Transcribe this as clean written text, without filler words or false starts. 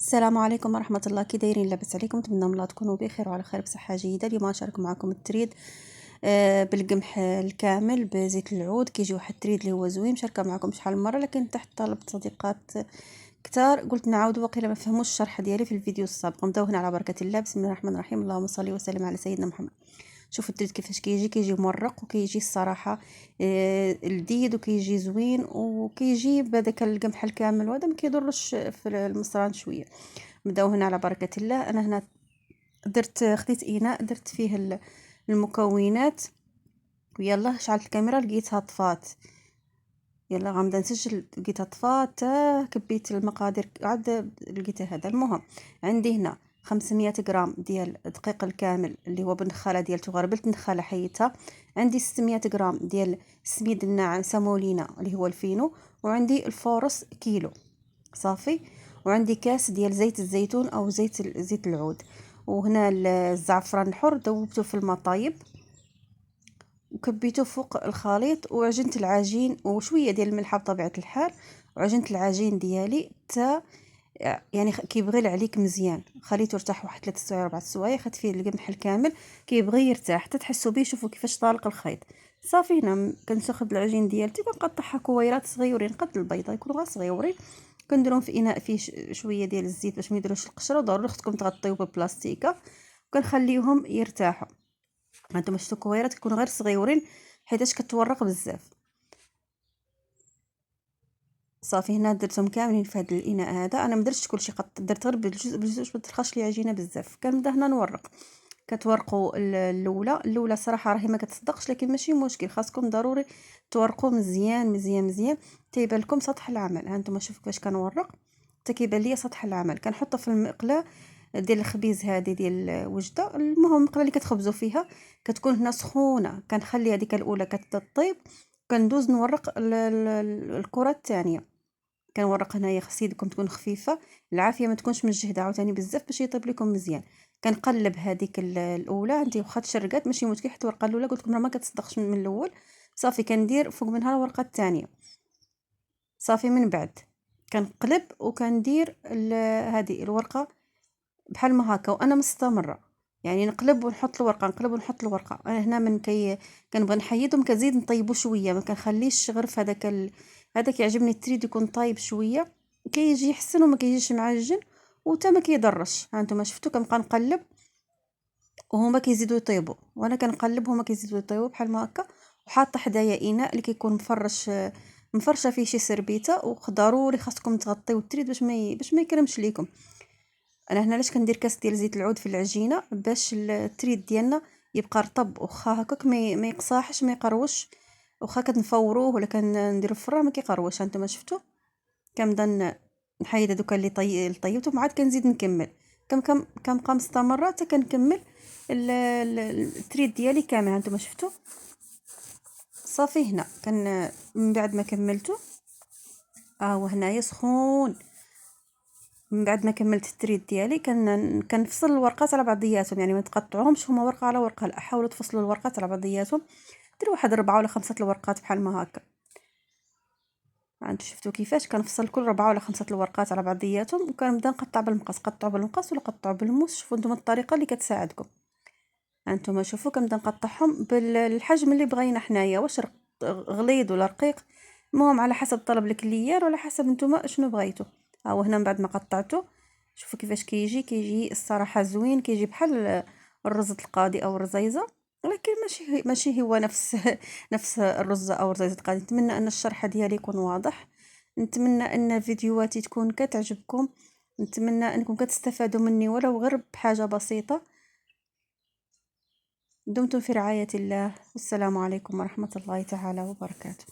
السلام عليكم ورحمة الله، كي دايرين؟ لاباس عليكم؟ نتمنى من الله تكونوا بخير وعلى خير بصحة جيدة. اليوم غنشارك معكم التريد بالقمح الكامل بزيت العود. كيجي واحد التريد اللي هو زوين، مشاركه معكم شحال من مره لكن تحت طلب صديقات كتار قلت نعاود وقيلا ما فهموش الشرح ديالي في الفيديو السابق. نبداو هنا على بركة الله. بسم الله الرحمن الرحيم، اللهم صل وسلم على سيدنا محمد. شوفوا التريد كيفاش كيجي مورق، وكيجي الصراحه لذيذ، وكيجي زوين، وكيجي بهذاك القمح الكامل، وهذا ما كيضرش في المصران شويه. نبداو هنا على بركة الله. انا هنا خديت اناء، درت فيه المكونات، ويلا شعلت الكاميرا لقيتها طفات. يلا غنبدا نسجل، لقيتها طفات، كبيت المقادير عاد لقيتها. هذا المهم عندي هنا 500 غرام ديال دقيق الكامل اللي هو بالنخاله ديالته، غربلت النخاله حيتها. عندي 600 غرام ديال السميد الناعم سامولينا اللي هو الفينو، وعندي الفورس كيلو صافي، وعندي كاس ديال زيت الزيتون او زيت العود. وهنا الزعفران الحر ذوبته في الماء طايب وكبيته فوق الخليط، وعجنت العجين وشويه ديال الملح بطبيعه الحال، وعجنت العجين ديالي تا يعني كيبغي عليك مزيان. خليته يرتاح واحد 3 سوايع 4 سوايع، خدت فيه القمح الكامل كيبغي يرتاح حتى تحسوا به. شوفوا كيفاش طالق الخيط صافي. هنا كناخذ العجين ديالتي كنقطعها كويرات صغيورين قد البيضه، يكونوا غير صغيورين. كنديرهم في اناء فيه شويه ديال الزيت باش ما يديروش القشره، وضروري خصكم تغطيوه ببلاستيكه، وكنخليوهم يرتاحوا. هانتوما شفتوا كويرات كيكونوا غير صغيورين حيتاش كتورق بزاف. صافي هنا درتهم كاملين في هذا الاناء هذا. انا ما درتش كلشي، درت غير بالجزء باش ما ترخاش لي عجينه بزاف. كنبدا هنا نورق. كتورقوا الاولى صراحه راهي ما كتصدقش، لكن ماشي مشكل، خاصكم ضروري تورقوا مزيان مزيان مزيان تيبان لكم سطح العمل. ها انتم شوفوا كيفاش كنورق حتى كيبان لي سطح العمل. كنحطها في المقله ديال الخبيز هذه ديال الوجده. المهم المقله اللي كتخبزوا فيها كتكون هنا سخونه. كنخلي هذيك الاولى كتطيب، كندوز نورق الكره الثانيه. كنورق هنايا، خص يدكم تكون خفيفه، العافيه ما تكونش مجهده عاوتاني بزاف باش يطيب لكم مزيان. كنقلب هذيك الاولى، انت واخا تشرقات ماشي مشكل، حيت الورقه الاولى قلت لكم راه ما كتصدقش من الاول. صافي كندير فوق منها الورقه الثانيه. صافي من بعد كنقلب وكندير هذه الورقه بحال ما هكا، وانا مستمره يعني نقلب ونحط الورقه، نقلب ونحط الورقه. انا هنا من كنبغي نحيدهم كنزيد نطيبو شويه، ما كنخليش غير في هذاك هذاك يعجبني التريد يكون طايب شويه، كيجي يحسن وما كيجيش معجن وتا ما كيضرش. ها انتم شفتوا كنبقى نقلب وهما كيزيدوا يطيبوا، وانا كنقلب هما كيزيدوا يطيبوا بحال ما هكا. وحاطه حدايا اناء اللي كيكون مفرشه فيه شي سربيته، وضروري خاصكم تغطيو التريد باش ما يكرمش ليكم. انا هنا علاش كندير كاس ديال زيت العود في العجينه؟ باش التريد ديالنا يبقى رطب، واخا هكاك ما يقصاحش ما يقروش، واخا كنفوروه ولا كنديرو في الفران ما كيقروش. هانتوما شفتوا كنبدا نحيد هذوك اللي طيبتهم، عاد كنزيد نكمل. كنبقى مستمره حتى كنكمل التريد ديالي كامل. هانتوما شفتوا صافي. هنا من بعد ما كملته وهنايا سخون. من بعد ما كملت التريد ديالي كنفصل الورقات على بعضياتهم، يعني ما تقطعوهمش هما ورقه على ورقه، لا، حاولوا تفصلوا الورقات على بعضياتهم. ديروا واحد 4 ولا 5 الورقات بحال ما هكا. انتو شفتوا كيفاش كنفصل كل 4 ولا 5 الورقات على بعضياتهم، وكنبدا نقطع بالمقص. قطعوا بالمقص ولا قطعوا بالموس، شوفوا نتوما الطريقه اللي كتساعدكم. انتم شوفوا كنبدا نقطعهم بالحجم اللي بغينا حنايا، واش غليظ ولا رقيق، المهم على حسب طلب الكليار ولا حسب نتوما شنو بغيتوا. ها هو هنا من بعد ما قطعته شوفوا كيفاش كيجي الصراحه زوين، كيجي بحال الرز القاضي او الرزيزه، ولكن ماشي هو نفس نفس الرز او الرزيزه القاضي. نتمنى ان الشرح ديالي يكون واضح، نتمنى ان فيديوهاتي تكون كتعجبكم، نتمنى انكم كتستفادوا مني ولو غير بحاجه بسيطه. دمتم في رعاية الله، والسلام عليكم ورحمة الله تعالى وبركاته.